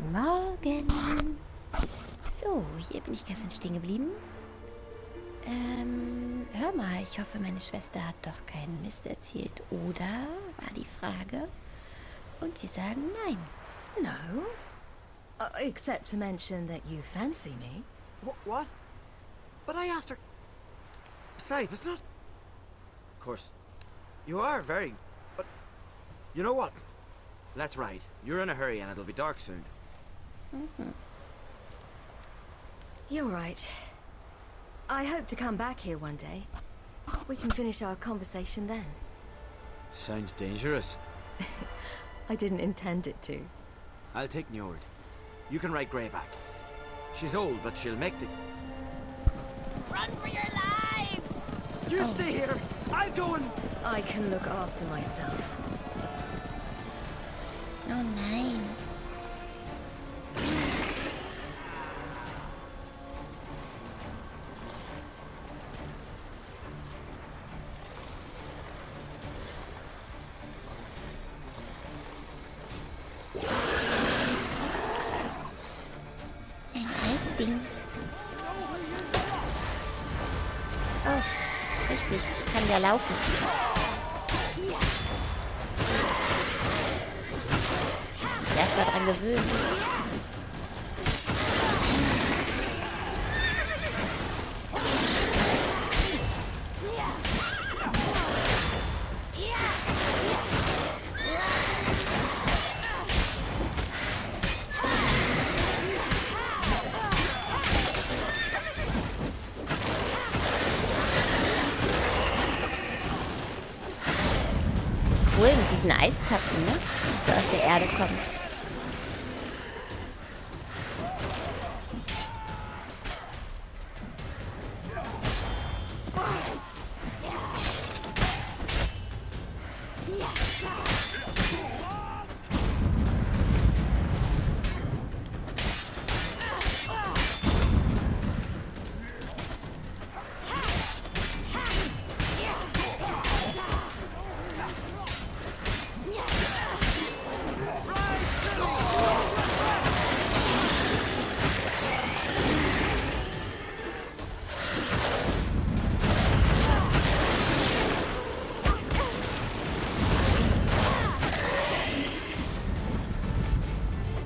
Guten Morgen. So, hier bin ich gestern stehen geblieben. Hör mal, ich hoffe, meine Schwester hat doch keinen Mist erzählt, oder? War die Frage. Und wir sagen nein. No. Except to mention that you fancy me. What? But I asked her... Besides, it's not... Of course, you are very... But... You know what? Let's ride. You're in a hurry and it'll be dark soon. You're right. I hope to come back here one day. We can finish our conversation then. Sounds dangerous. I didn't intend it to. I'll take Njord. You can ride Greyback. She's old, but she'll make the... Run for your lives! You stay here! I'll go and... I can look after myself. Oh nein. Ein Eisding. Oh, richtig. Ich kann ja laufen. Erstmal dran gewöhnen. Cool mit diesen Eiskappen, ne? Die so aus der Erde kommen.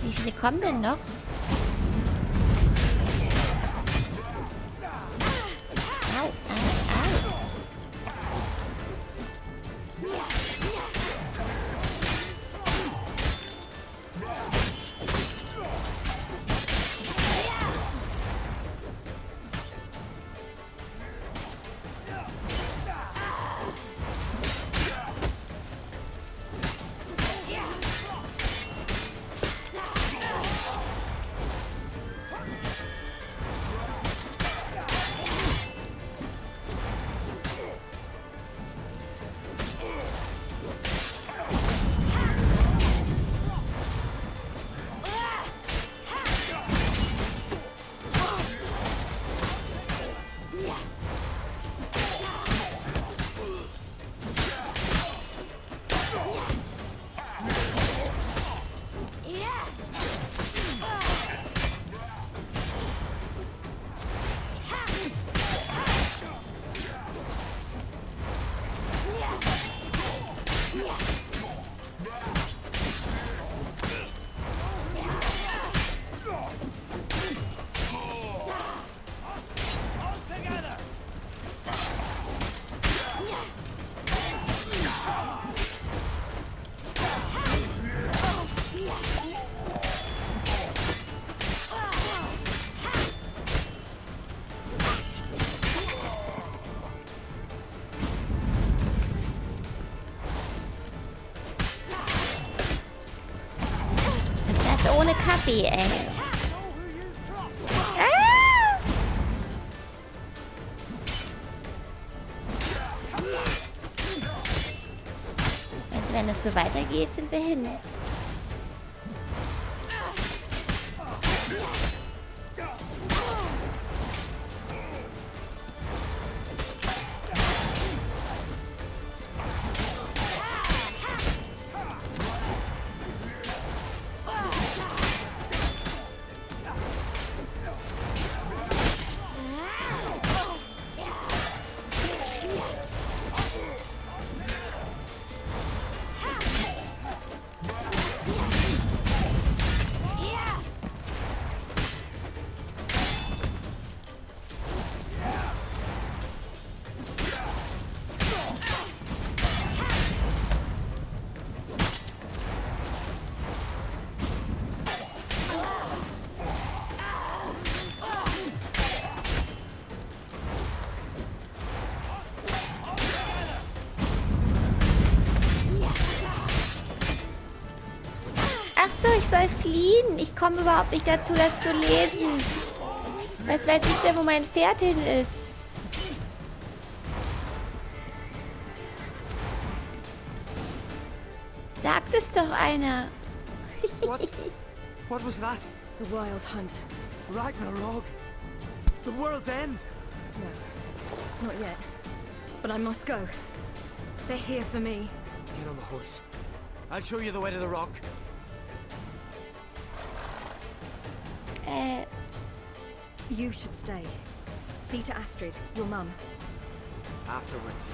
Wie viele kommen denn noch? Au, au, au. Ohne Kaffee, ey. Ah! Also wenn es so weitergeht, sind wir hin. ich soll fliehen. Ich komme überhaupt nicht dazu, das zu lesen. Was weiß ich denn, wo mein Pferd hin ist? Sagt es doch einer. What was that? The wild hunt. Ragnarok? The world's end? No, not yet. But I must go. They're here for me. Get on the horse. I'll show you the way to the rock. You should stay. See to Astrid, your mum. Afterwards.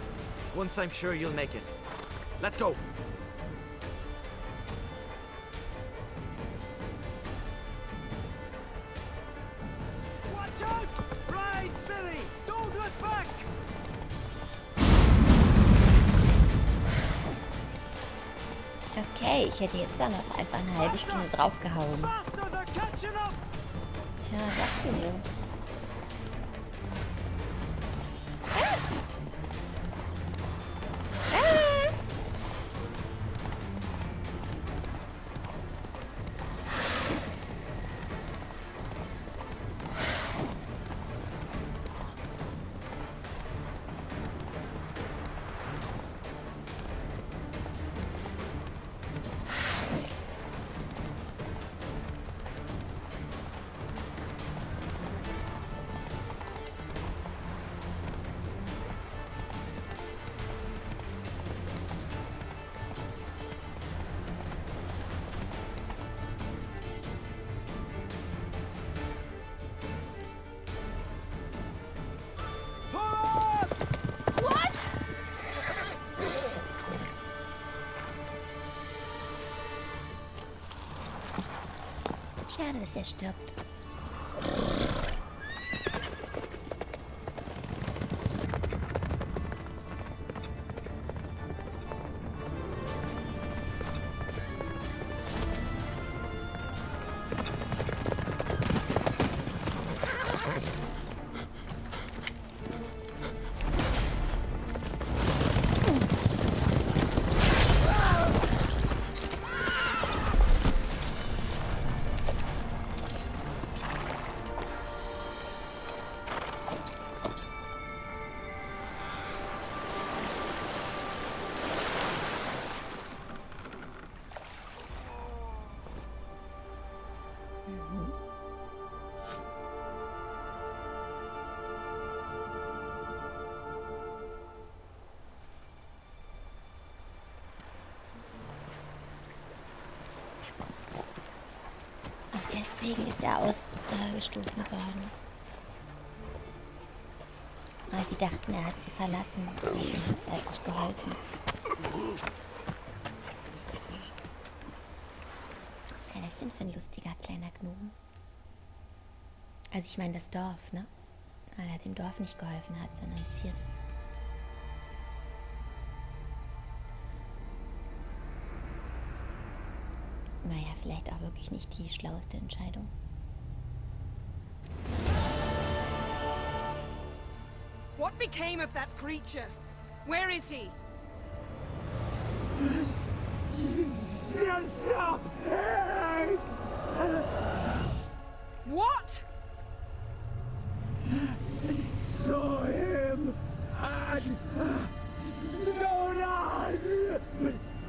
Once I'm sure you'll make it. Let's go. Watch out! Ride, Ciri! Don't look back! Okay, ich hätte jetzt da noch einfach eine halbe Stunde draufgehauen. Faster, they're catching up! Tja, sagst du so. Schade, dass er stirbt. Deswegen ist er ausgestoßen worden. Weil sie dachten, er hat sie verlassen. Er hat nicht geholfen. Was ist ja das denn für ein lustiger kleiner Gnom? Also ich meine das Dorf, ne? Weil er dem Dorf nicht geholfen hat, sondern Ciri. Naja, vielleicht auch wirklich nicht die schlauste Entscheidung. What became of that creature? Where is he? Stop! What? Saw him and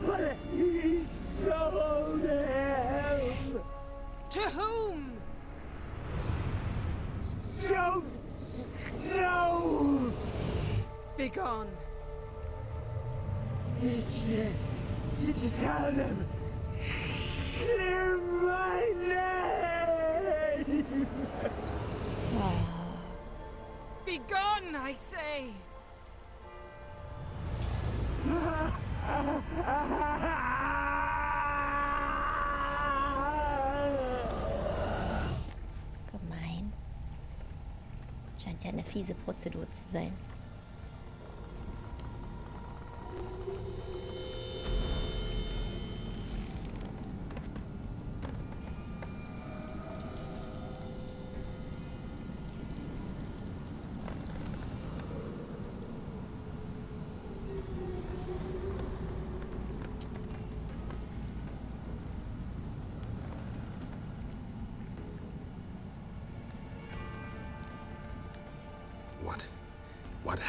but he sold him. To whom? Don't know. Begone. Tell them. Clear my name. Begone, I say. Gemein. Scheint ja eine fiese Prozedur zu sein.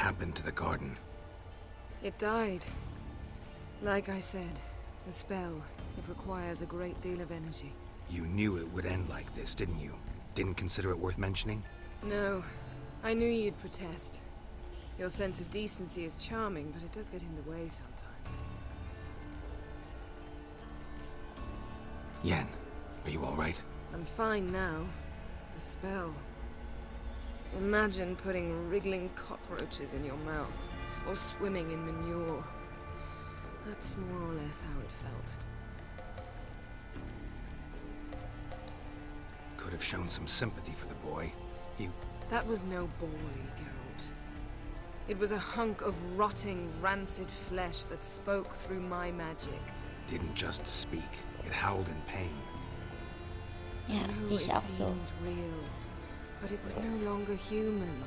happened to the garden? It died. Like I said, the spell, it requires a great deal of energy. You knew it would end like this, didn't you? Didn't consider it worth mentioning? No, I knew you'd protest. Your sense of decency is charming, but it does get in the way sometimes. Yen, are you all right? I'm fine now. The spell. Imagine putting wriggling cockroaches in your mouth, or swimming in manure. That's more or less how it felt. Could have shown some sympathy for the boy. That was no boy, Geralt. It was a hunk of rotting, rancid flesh that spoke through my magic. Didn't just speak. It howled in pain. Ja, sehe ich auch so. Seemed real, but it was no longer human.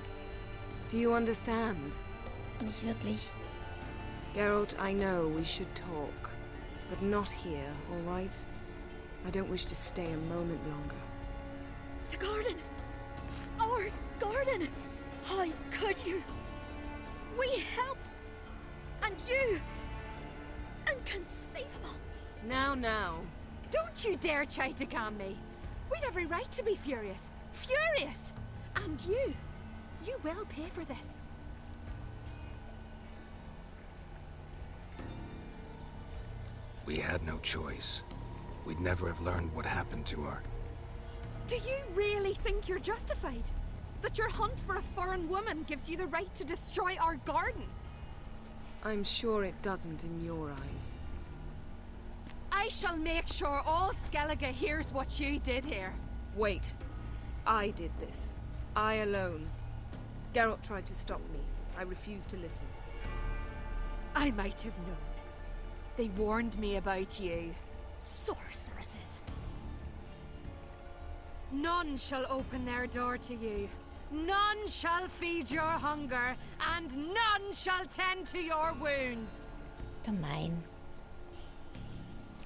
Do you understand? Nicht wirklich. Geralt, I know we should talk, but not here, all right? I don't wish to stay a moment longer. The garden! Our garden! How could you? We helped! And you! Inconceivable! Now. Don't you dare try to calm me! We've every right to be furious! Furious! And you will pay for this. We had no choice. We'd never have learned what happened to her. Do you really think you're justified? That your hunt for a foreign woman gives you the right to destroy our garden? I'm sure it doesn't in your eyes. I shall make sure all Skellige hears what you did here. Wait. I did this. I alone. Geralt tried to stop me. I refused to listen. I might have known. They warned me about you. Sorceresses. None shall open their door to you. None shall feed your hunger, and none shall tend to your wounds. Gemein.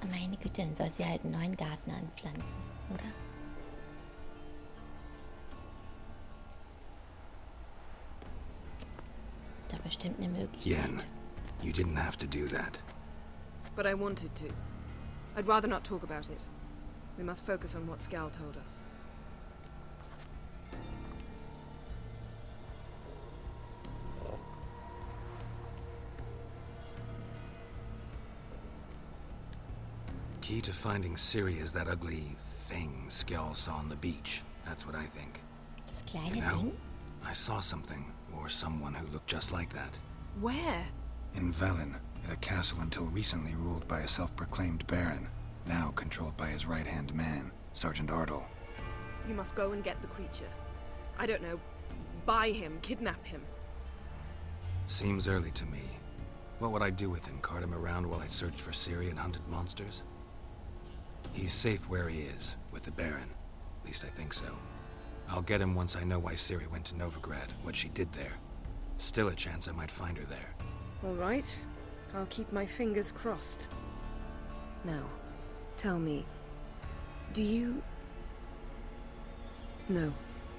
Meine Güte, dann soll sie halt einen neuen Garten anpflanzen, oder? Da bestimmt eine Möglichkeit. Yen, you didn't have to do that. But I wanted to. I'd rather not talk about it. We must focus on what Skal told us. Key to finding Ciri is that ugly thing Skell saw on the beach. That's what I think. Das kleine You know, Ding? I saw something, or someone who looked just like that. Where? In Velen, at a castle until recently ruled by a self-proclaimed baron, now controlled by his right-hand man, Sergeant Ardle. You must go and get the creature. I don't know. Buy him, kidnap him. Seems early to me. What would I do with him? Cart him around while I searched for Ciri and hunted monsters? He's safe where he is, with the Baron. At least I think so. I'll get him once I know why Ciri went to Novigrad, what she did there. Still a chance I might find her there. All right. I'll keep my fingers crossed. Now, tell me, do you... No,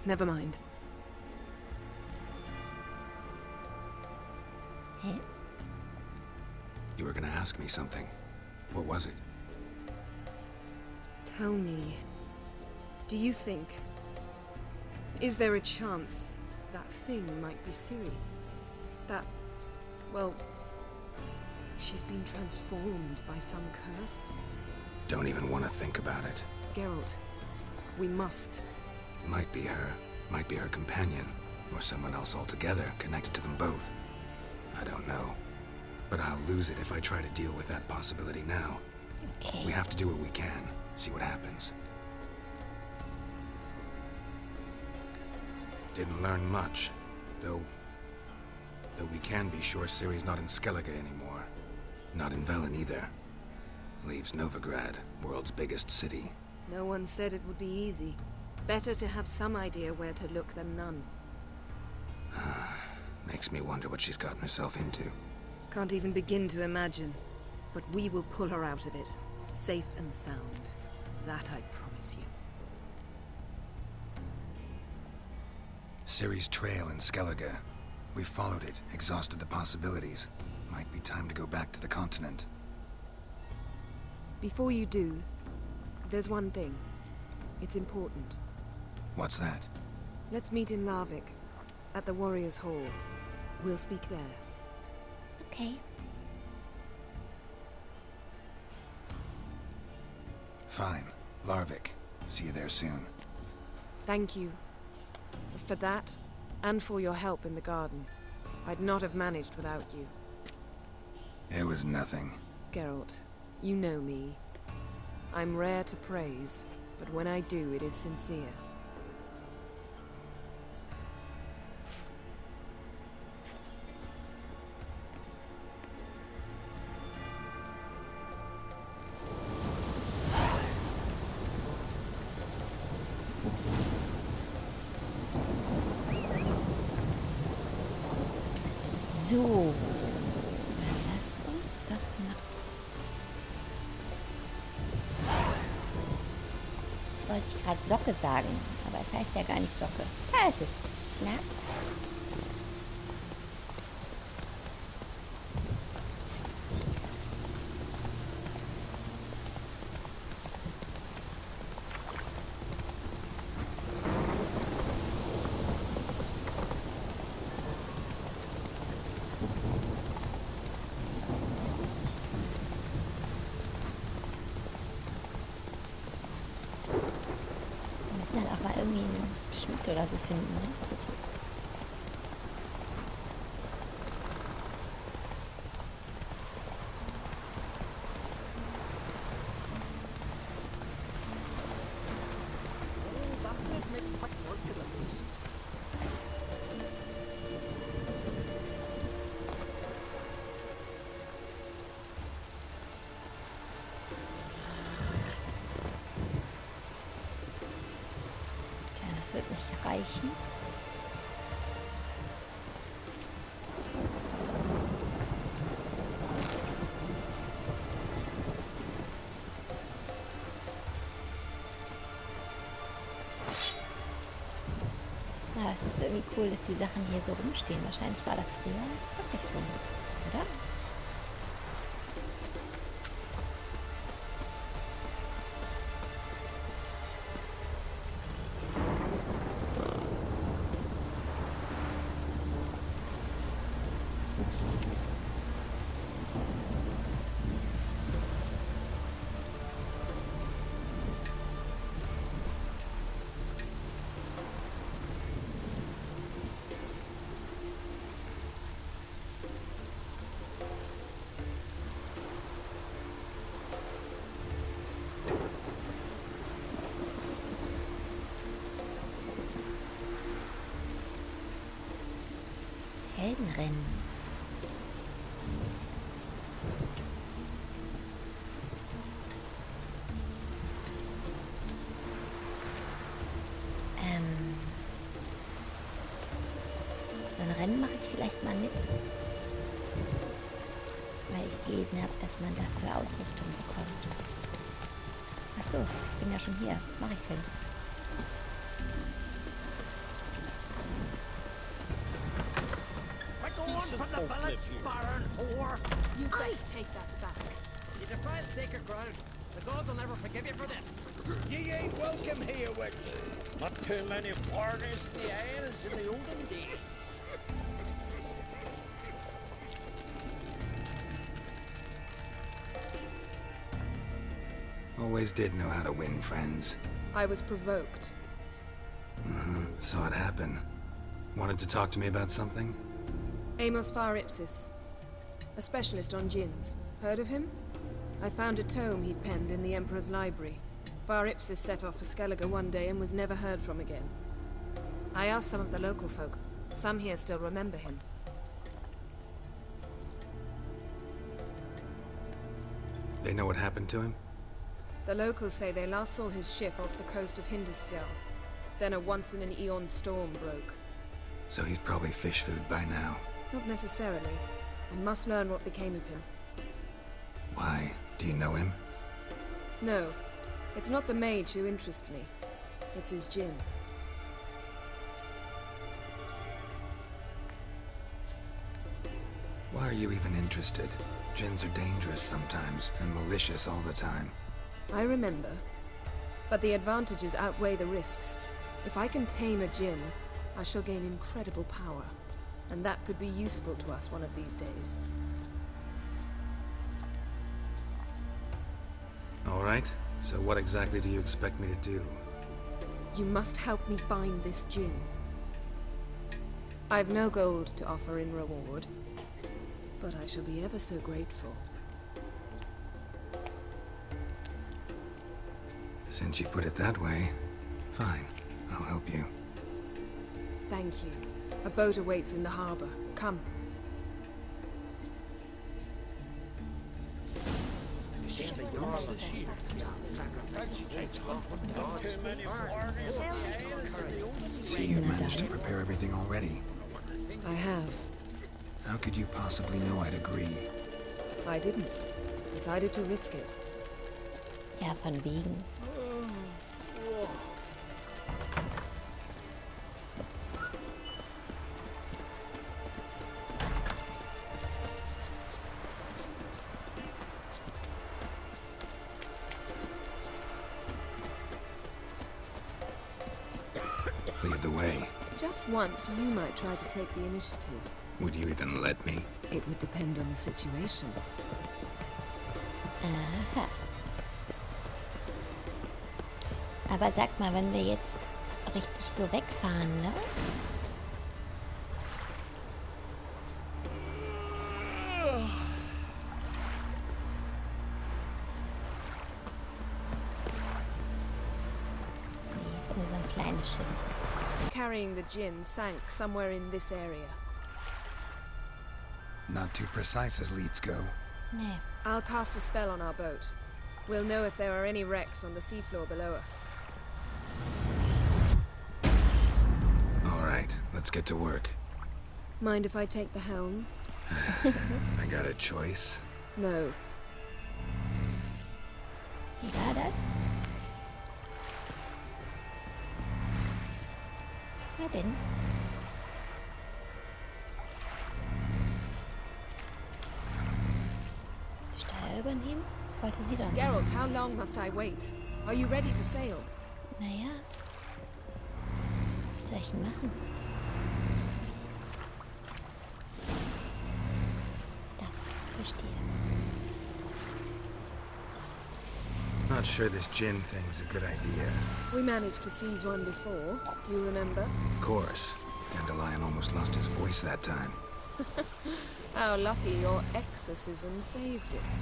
never mind. Hä? You were gonna ask me something. What was it? Tell me, do you think... Is there a chance that thing might be Ciri? That... well... she's been transformed by some curse? Don't even want to think about it. Geralt, we must. Might be her. Might be her companion. Or someone else altogether, connected to them both. I don't know. But I'll lose it if I try to deal with that possibility now. Okay. We have to do what we can. See what happens. Didn't learn much. Though we can be sure Ciri's not in Skellige anymore. Not in Velen either. Leaves Novigrad, world's biggest city. No one said it would be easy. Better to have some idea where to look than none. Makes me wonder what she's gotten herself into. Can't even begin to imagine. But we will pull her out of it. Safe and sound. That I promise you. Ciri's trail in Skellige. We followed it, exhausted the possibilities. Might be time to go back to the continent. Before you do, there's one thing. It's important. What's that? Let's meet in Larvik, at the Warriors' Hall. We'll speak there. Okay. Fine. Larvik. See you there soon. Thank you. For that, and for your help in the garden. I'd not have managed without you. It was nothing. Geralt, you know me. I'm rare to praise, but when I do, it is sincere. So, dann lass uns doch mal... Jetzt wollte ich gerade Socke sagen, aber es heißt ja gar nicht Socke. Da ist es. Na? Dann auch mal irgendwie einen Schmied oder so finden, ne? Das wird nicht reichen. Ja, es ist irgendwie cool, dass die Sachen hier so rumstehen. Wahrscheinlich war das früher wirklich so, oder? Heldenrennen. So ein Rennen mache ich vielleicht mal mit. Weil ich gelesen habe, dass man dafür Ausrüstung bekommt. Achso, ich bin ja schon hier. Was mache ich denn? From the village, barren whore! You best take that back. You defile sacred ground. The gods will never forgive you for this. Ye ain't welcome here, witch. Not too many foreigners in the isles in the olden days. Always did know how to win friends. I was provoked. Saw it happen. Wanted to talk to me about something? Amos var Ipsis, a specialist on djinns. Heard of him? I found a tome he'd penned in the Emperor's library. Var Ipsis set off for Skellige one day and was never heard from again. I asked some of the local folk. Some here still remember him. They know what happened to him? The locals say they last saw his ship off the coast of Hindisfjall. Then a once-in-an-eon storm broke. So he's probably fish food by now. Not necessarily. I must learn what became of him. Why? Do you know him? No. It's not the mage who interests me. It's his djinn. Why are you even interested? Djinns are dangerous sometimes, and malicious all the time. I remember. But the advantages outweigh the risks. If I can tame a djinn, I shall gain incredible power. And that could be useful to us one of these days. All right. So what exactly do you expect me to do? You must help me find this djinn. I've no gold to offer in reward, but I shall be ever so grateful. Since you put it that way, fine. I'll help you. Thank you. A boat awaits in the harbor. Come. See, you managed to prepare everything already. I have. How could you possibly know I'd agree? I didn't. Decided to risk it. Ja, von wegen. Lead the way. Just once, you might try to take the initiative. Would you even let me? It would depend on the situation. Aha. Aber sag mal, wenn wir jetzt richtig so wegfahren, ne? Nee, ist nur so ein kleines Schiff. Carrying the djinn sank somewhere in this area. Not too precise as leads go. Nee. I'll cast a spell on our boat. We'll know if there are any wrecks on the seafloor below us. All right, let's get to work. Mind if I take the helm? I got a choice. No. Wie war das? Na denn. Steuer übernehmen? Das wollte sie doch. Geralt, how long must I wait? Are you ready to sail? Naja. Was soll ich denn machen? Das verstehe. Not sure this djinn thing's a good idea. We managed to seize one before. Do you remember? Of course. Dandelion almost lost his voice that time. How lucky your exorcism saved it.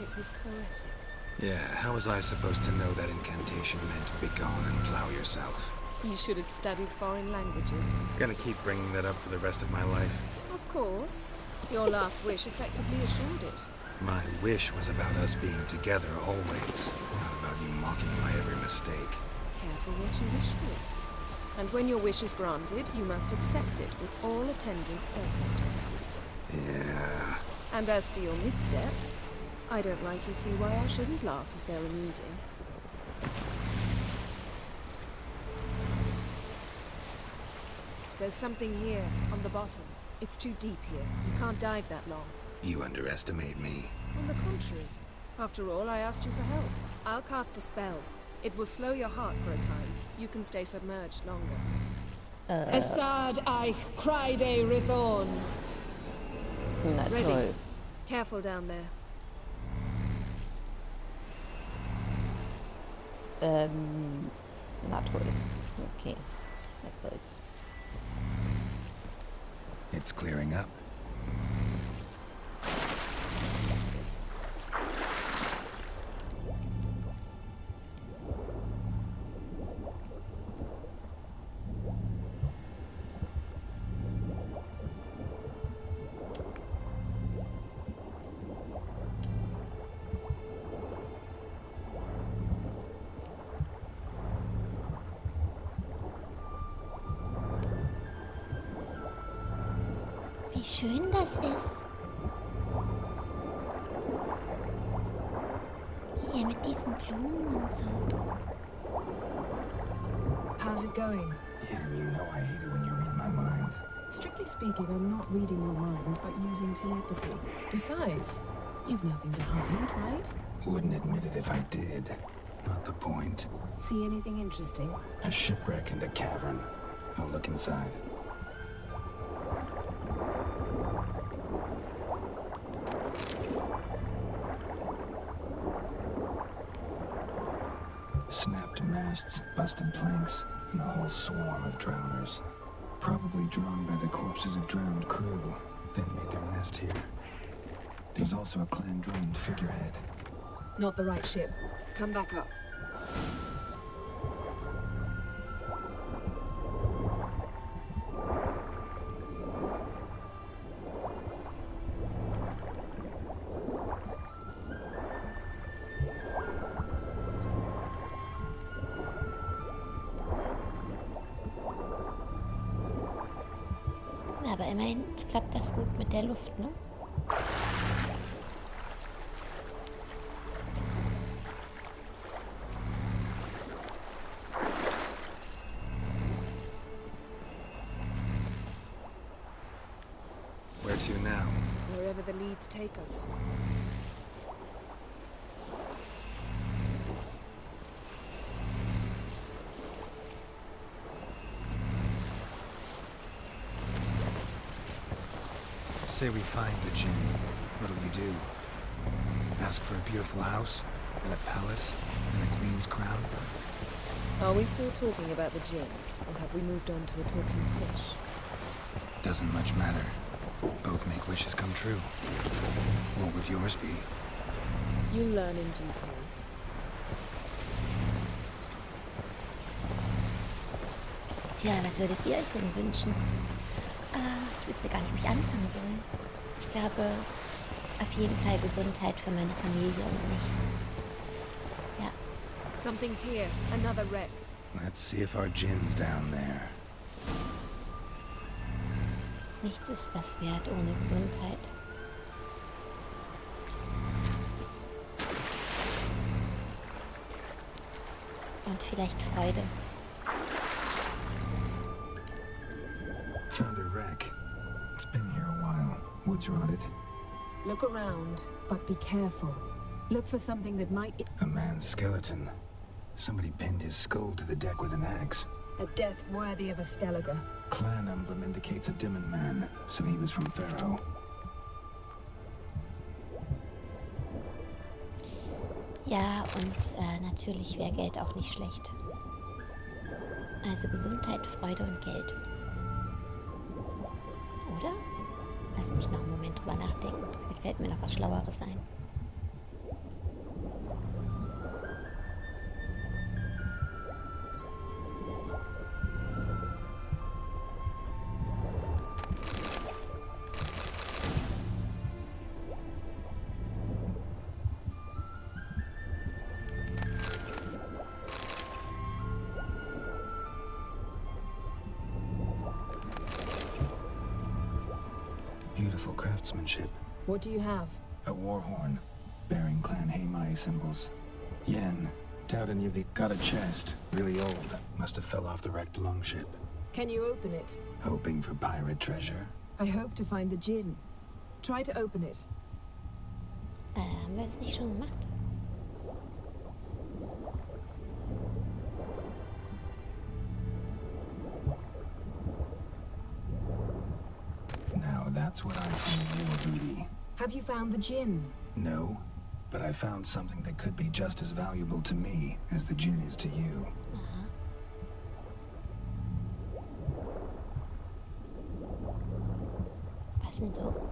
It was poetic. Yeah, how was I supposed to know that incantation meant begone and plow yourself? You should have studied foreign languages. Gonna keep bringing that up for the rest of my life. Of course. Your last wish effectively assured it. My wish was about us being together always, not about you mocking my every mistake. Careful what you wish for. And when your wish is granted, you must accept it with all attendant circumstances. Yeah. And as for your missteps, I don't rightly see why I shouldn't laugh if they're amusing. There's something here, on the bottom. It's too deep here. You can't dive that long. You underestimate me. On the contrary. After all, I asked you for help. I'll cast a spell. It will slow your heart for a time. You can stay submerged longer. Assad I cried a Rithorn. Na Ready. toll. Careful down there. Na toll. Okay. Was soll's. It's clearing up. Wie schön das ist. Hier mit diesen Blumen und so. How's it going? Yeah, you know I hate it when you read my mind. Strictly speaking, I'm not reading your mind, but using telepathy. Besides, you've nothing to hide, right? Wouldn't admit it if I did. Not the point. See anything interesting? A shipwreck and a cavern. I'll look inside. Snapped masts, busted planks, and a whole swarm of drowners. Probably drawn by the corpses of drowned crew, then made their nest here. There's also a clan-droned figurehead. Not the right ship. Come back up. Aber immerhin klappt das gut mit der Luft, ne? Where to now? Wherever the leads take us. Say we find the djinn. What'll you do? Ask for a beautiful house, and a palace, and a queen's crown? Are we still talking about the djinn, or have we moved on to a talking fish? Doesn't much matter. Both make wishes come true. What would yours be? You'll learn in due course. Tja, was würdet ihr euch denn wünschen? Ich wüsste gar nicht, wo ich anfangen soll. Ich glaube, auf jeden Fall Gesundheit für meine Familie und mich. Ja. Something's here. Another wreck. Let's see if our djinn's down there. Nichts ist was wert ohne Gesundheit. Und vielleicht Freude. Found a wreck. It's been here a while. Wood's rotted. Look around, but be careful. Look for something that might... A man's skeleton. Somebody pinned his skull to the deck with an axe. A death worthy of a Skellige. Clan emblem indicates a Dimmen man, so he was from Pharaoh. Ja, und natürlich wäre Geld auch nicht schlecht. Also Gesundheit, Freude und Geld. Oder? Lass mich noch einen Moment drüber nachdenken. Vielleicht fällt mir noch was Schlaueres ein. Beautiful craftsmanship. What do you have? A war horn, bearing clan Heimai symbols. Yen, doubt any of the... Got a chest, really old. Must have fell off the wrecked longship. Can you open it? Hoping for pirate treasure. I hope to find the djinn. Try to open it. Haben wir es nicht schon gemacht? Now that's what I call war booty. Have you found the djinn? No, but I found something that could be just as valuable to me as the djinn is to you. Was denn so?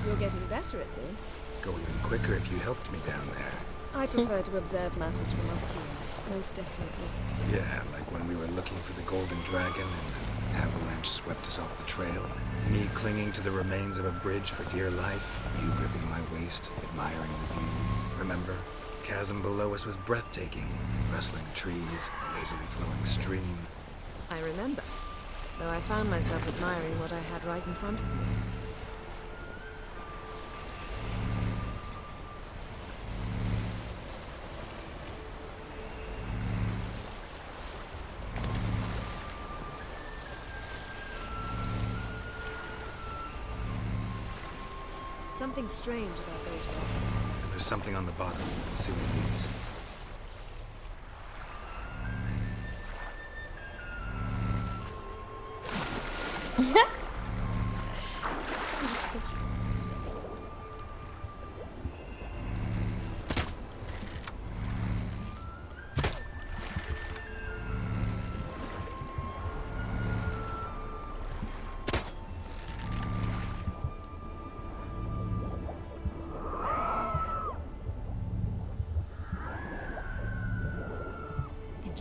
You're getting better at this. Go even quicker if you helped me down there. I prefer to observe matters from up here, most definitely. Yeah, like when we were looking for the golden dragon and Avalanche swept us off the trail. Me clinging to the remains of a bridge for dear life. You gripping my waist, admiring the view. Remember? Chasm below us was breathtaking. Rustling trees, a lazily flowing stream. I remember, though I found myself admiring what I had right in front of me. Something strange about those rocks. And there's something on the bottom. Let's see what it is.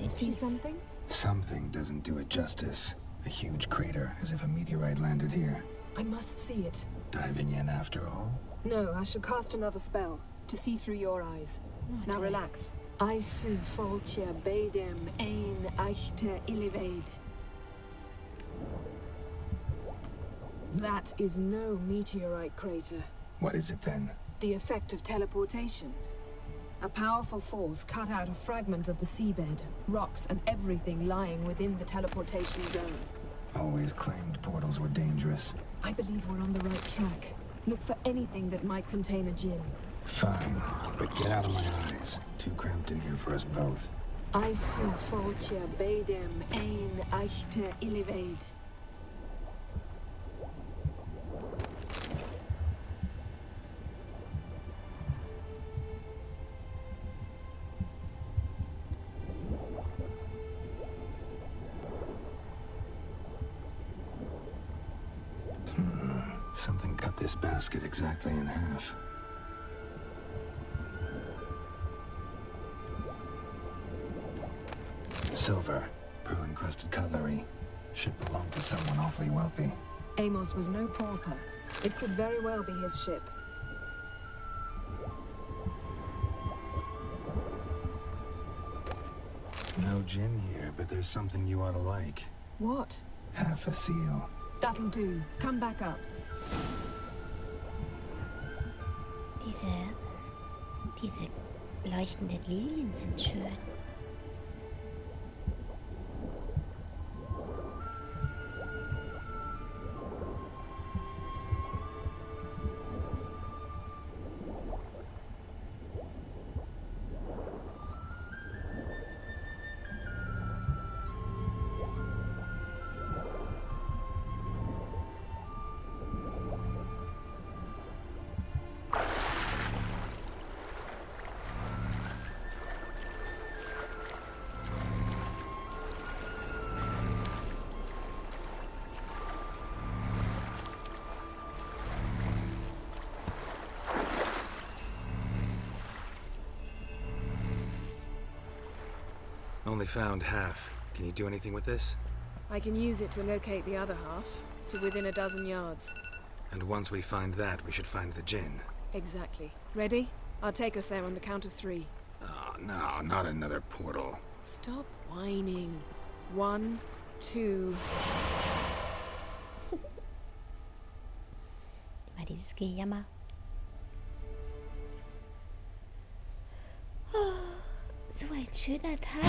See something? Something doesn't do it justice. A huge crater, as if a meteorite landed here. I must see it. Diving in after all? No, I shall cast another spell, to see through your eyes. Now relax. I su foltje bedem ein echte illiveid. That is no meteorite crater. What is it then? The effect of teleportation. A powerful force cut out a fragment of the seabed, rocks and everything lying within the teleportation zone. Always claimed portals were dangerous. I believe we're on the right track. Look for anything that might contain a djinn. Fine, but get out of my eyes. Too cramped in here for us both. I su foltje bedem ein echte illiveid. Something cut this basket exactly in half. Silver, pearl-encrusted cutlery. Ship belonged to someone awfully wealthy. Amos was no pauper. It could very well be his ship. No gin here, but there's something you ought to like. What? Half a seal. That'll do. Come back up. Diese leuchtenden Lilien sind schön. Only found half. Can you do anything with this? I can use it to locate the other half, to within a dozen yards. And once we find that, we should find the djinn. Exactly. Ready? I'll take us there on the count of 3. Oh, no, not another portal. Stop whining. 1, 2... Immer dieses Gejammer. Oh, so ein schöner Tag.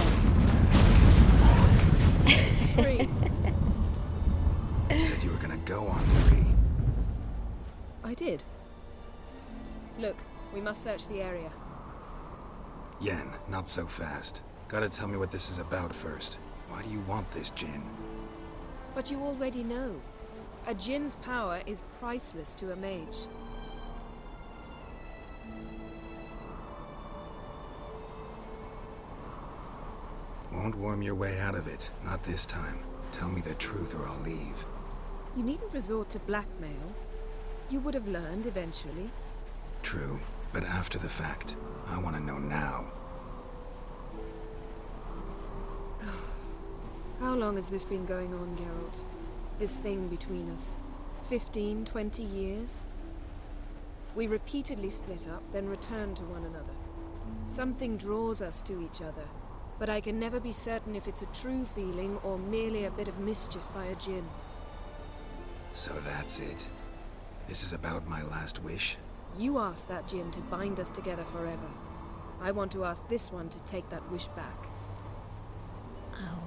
3. You said you were gonna go on 3. I did. Look, we must search the area. Yen, not so fast. Gotta tell me what this is about first. Why do you want this djinn? But you already know. A djinn's power is priceless to a mage. Won't worm your way out of it. Not this time. Tell me the truth or I'll leave. You needn't resort to blackmail. You would have learned eventually. True, but after the fact. I want to know now. How long has this been going on, Geralt? This thing between us. 15, 20 years? We repeatedly split up, then returned to one another. Something draws us to each other, but I can never be certain if it's a true feeling or merely a bit of mischief by a djinn. So that's it. This is about my last wish? You asked that djinn to bind us together forever. I want to ask this one to take that wish back. Au.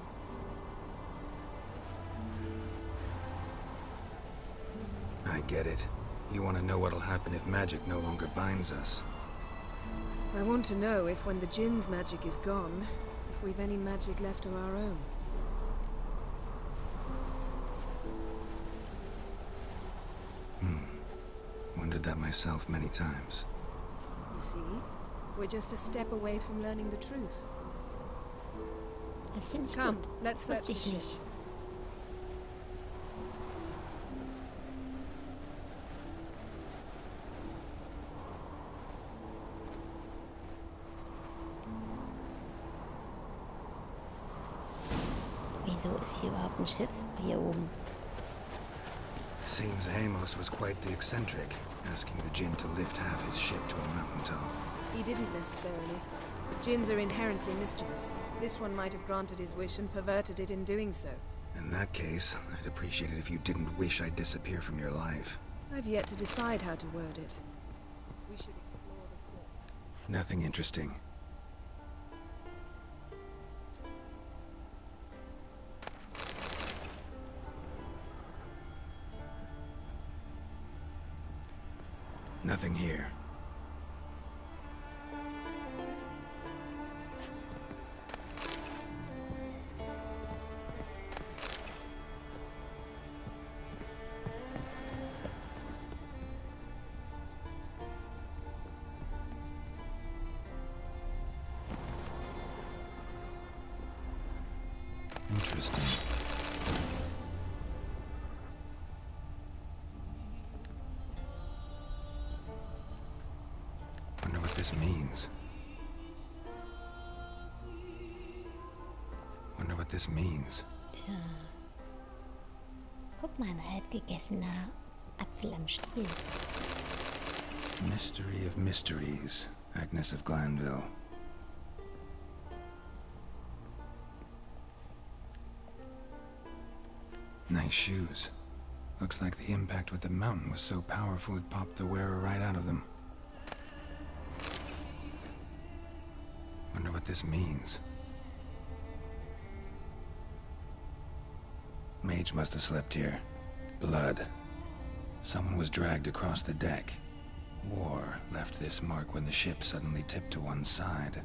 I get it. You want to know what'll happen if magic no longer binds us. I want to know if when the djinn's magic is gone, if we've any magic left of our own. Wondered that myself many times. You see? We're just a step away from learning the truth. Das finde ich Come, gut. let's Das search wusste the ich ship. nicht. Wieso ist hier überhaupt ein Schiff hier oben? Seems Amos was quite the eccentric, asking the djinn to lift half his ship to a mountaintop. He didn't necessarily. Djinns are inherently mischievous. This one might have granted his wish and perverted it in doing so. In that case, I'd appreciate it if you didn't wish I'd disappear from your life. I've yet to decide how to word it. We should explore the port. Nothing interesting. Nothing here. Interesting. Wonder what this means. Wonder what this means. Tja. Guck mal, ein halb gegessener Apfel am Stiel. Mystery of mysteries, Agnes of Glanville. Nice shoes. Looks like the impact with the mountain was so powerful it popped the wearer right out of them. Wonder what this means. Mage must have slept here. Blood. Someone was dragged across the deck. War left this mark when the ship suddenly tipped to one side.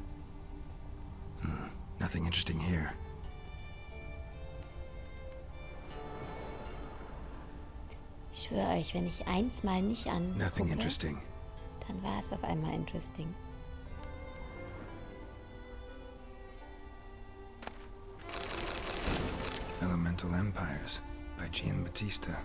Nothing interesting here. Ich schwöre euch, wenn ich eins mal nicht Nothing angucke, interesting. dann war es auf einmal interesting. Elemental Empires by Giambattista.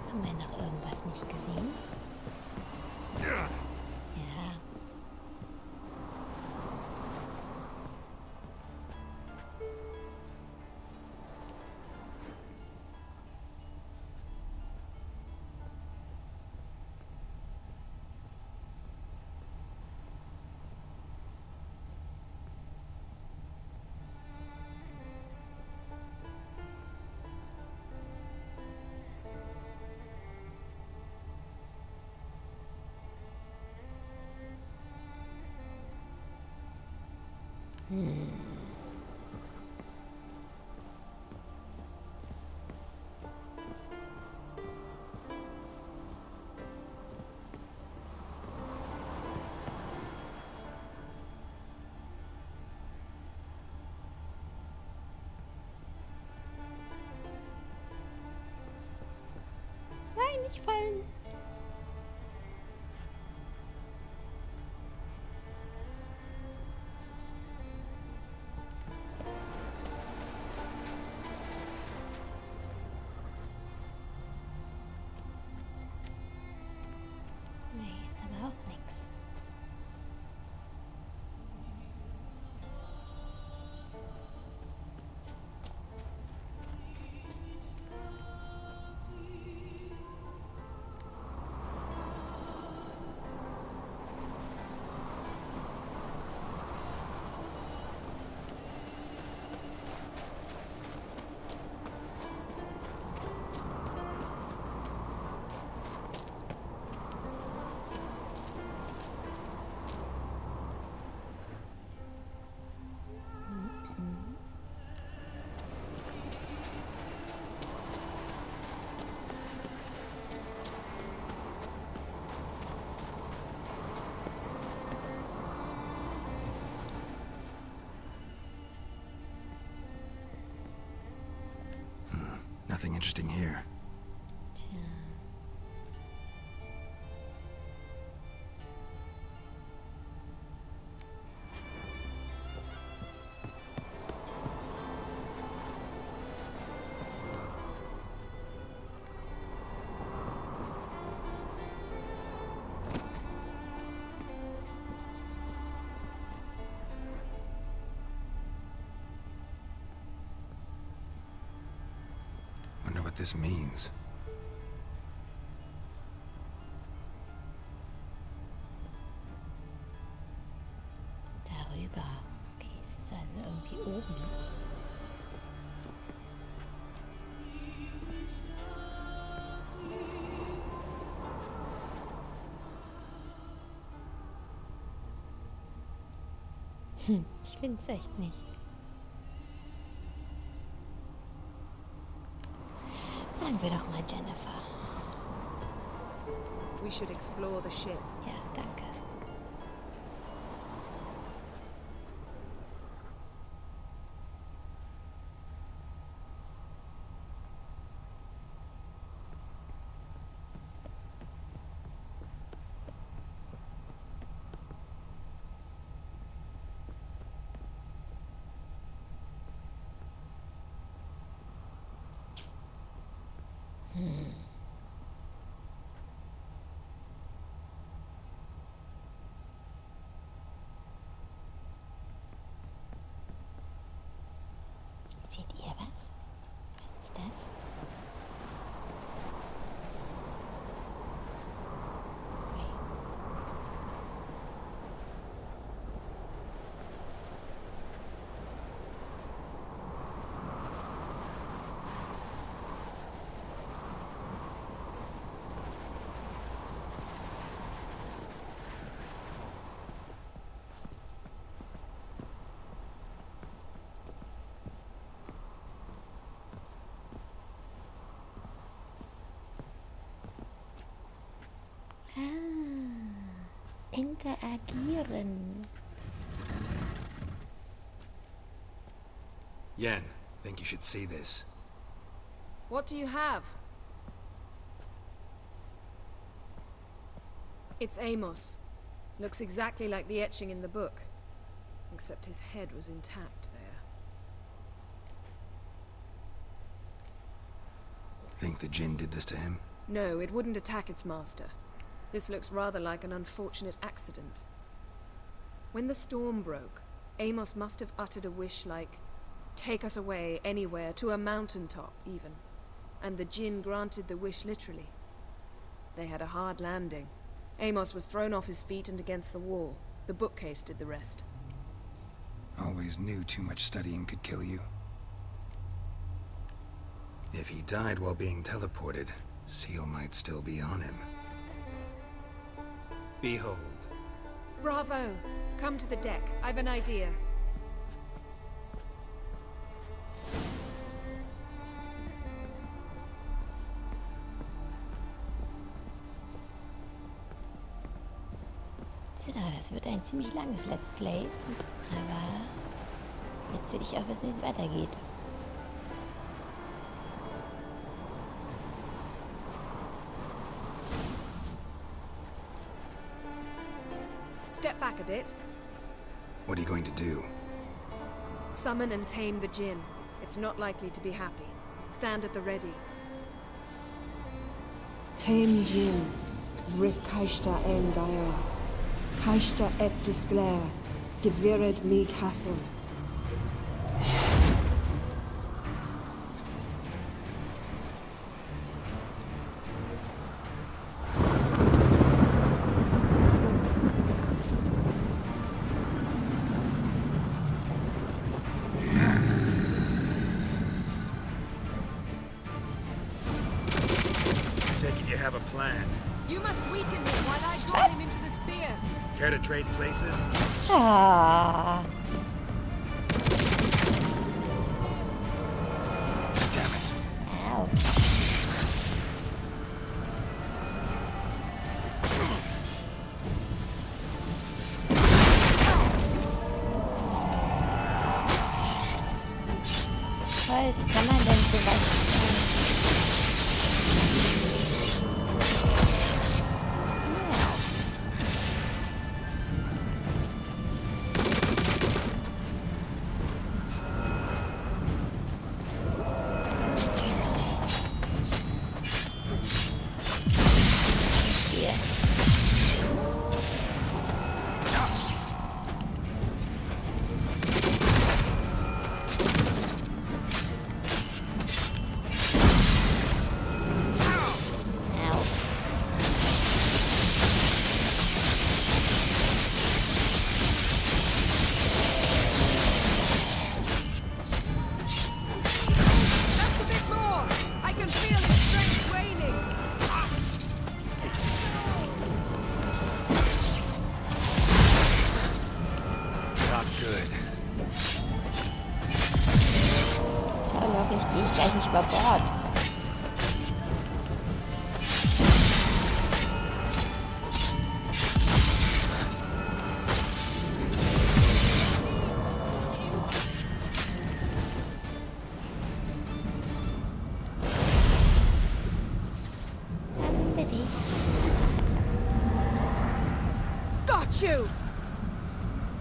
Haben wir noch irgendwas nicht gesehen? Ja. nicht fallen. Nee, ist aber auch nix. Nothing interesting here. Tja. Wonder what this means. Darüber. Okay, es ist also irgendwie oben. Ich find's echt nicht. Fragen wir doch mal Yennefer. We should explore the ship. Ja, danke. Seht ihr was? Was ist das? Nee. Interagieren. Yen, think you should see this. What do you have? It's Amos. Looks exactly like the etching in the book. Except his head was intact there. Think the Jinn did this to him? No, it wouldn't attack its master. This looks rather like an unfortunate accident. When the storm broke, Amos must have uttered a wish like, "Take us away, anywhere, to a mountaintop, even." And the Jinn granted the wish literally. They had a hard landing. Amos was thrown off his feet and against the wall. The bookcase did the rest. Always knew too much studying could kill you. If he died while being teleported, Seal might still be on him. Behold. Bravo! Come to the deck. I've an idea. So, das wird ein ziemlich langes Let's Play. Aber jetzt will ich auch wissen, wie es weitergeht. step back a bit. What are you going to do? Summon and tame the djinn. It's not likely to be happy. Stand at the ready. Tame djinn, rif kaishta en gaia. Kaishta et disglair, gevired me castle. Have a plan. You must weaken him while I draw him into the sphere. Care to trade places? Ah. Damn it. Ow. Toll, wie kann man denn sowas? Über Bord. Haben wir dich? Got you!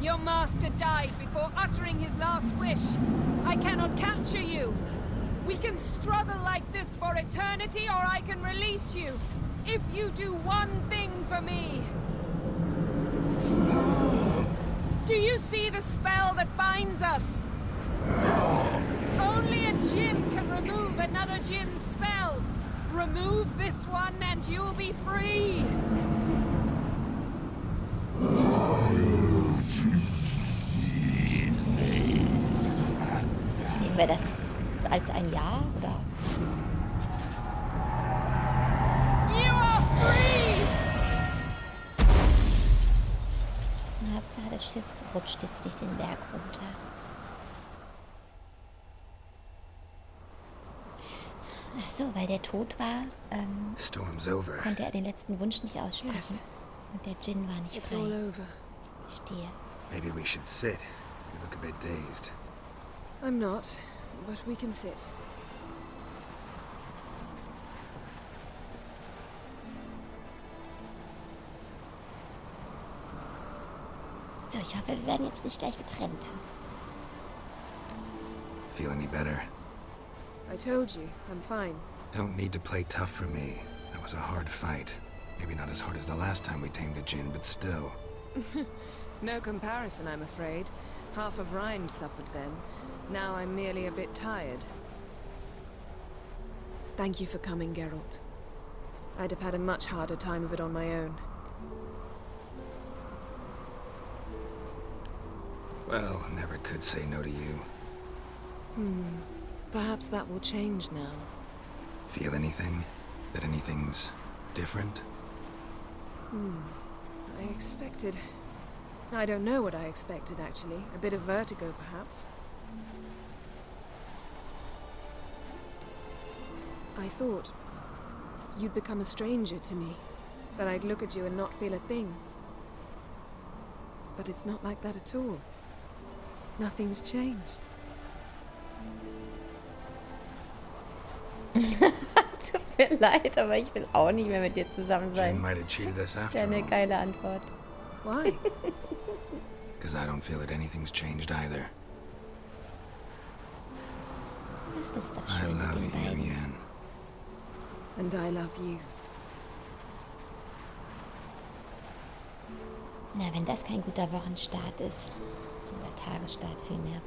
Your master died before uttering his last wish. I cannot capture you. We can struggle like this for eternity, or I can release you. If you do one thing for me. Do you see the spell that binds us? Only a djinn can remove another djinn's spell. Remove this one and you'll be free. Nehmen wir das als ein Ja, oder? You are free! Hauptsache das Schiff rutscht jetzt nicht den Berg runter. Ach so, weil der tot war, Storm's over. konnte er den letzten Wunsch nicht aussprechen. Yes. Und der Djinn war nicht It's all frei. over. Verstehe. Maybe we should sit. You look a bit dazed. I'm not, but we can sit. So, ich hoffe, wir werden jetzt nicht gleich getrennt. Feel any better? I told you, I'm fine. Don't need to play tough for me. That was a hard fight. Maybe not as hard as the last time we tamed a djinn, but still. No comparison, I'm afraid. Half of Rhind suffered then. Now I'm merely a bit tired. Thank you for coming, Geralt. I'd have had a much harder time of it on my own. Well, never could say no to you. Perhaps that will change now. Feel anything? That anything's different? I expected... I don't know what I expected, actually. A bit of vertigo, perhaps. I thought you'd become a stranger to me. That I'd look at you and not feel a thing. But it's not like that at all. Nothing's changed. Tut mir leid, aber ich will auch nicht mehr mit dir zusammen Jinn sein. might have cheated us Das ist after ja eine all. geile Antwort. Why? Because I don't feel that anything's changed either. Ach, das ist doch I schön mit love den you, beiden. Yen. And I love you. Na, wenn das kein guter Wochenstart ist. Oder Tagesstart vielmehr.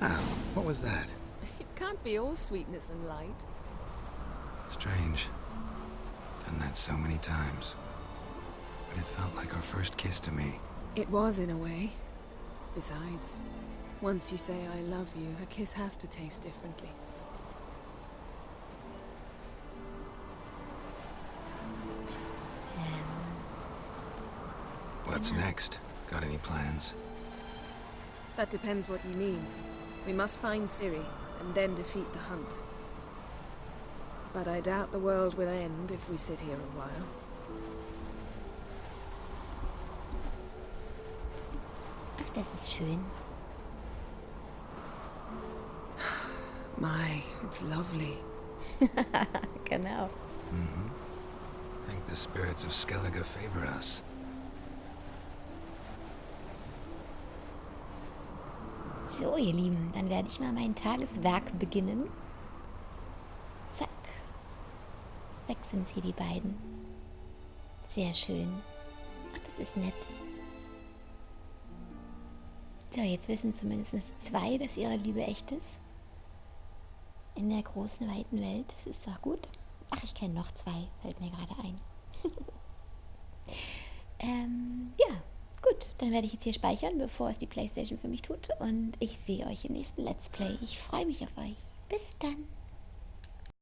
Oh, what was that? It can't be all sweetness and light. Strange. Done that so many times. But it felt like our first kiss to me. It was in a way. Besides, once you say I love you, a kiss has to taste differently. What's next? Got any plans? That depends what you mean. We must find Ciri, and then defeat the hunt. But I doubt the world will end if we sit here a while. Ach, das ist schön. My, it's lovely. Genau. Think the spirits of Skellige favor us. So, ihr Lieben, dann werde ich mal mein Tageswerk beginnen. Zack. Weg sind sie, die beiden. Sehr schön. Ach, das ist nett. So, jetzt wissen zumindest 2, dass ihre Liebe echt ist. In der großen, weiten Welt. Das ist doch gut. Ach, ich kenne noch 2. Fällt mir gerade ein. Ja, gut. Dann werde ich jetzt hier speichern, bevor es die PlayStation für mich tut. Und ich sehe euch im nächsten Let's Play. Ich freue mich auf euch. Bis dann.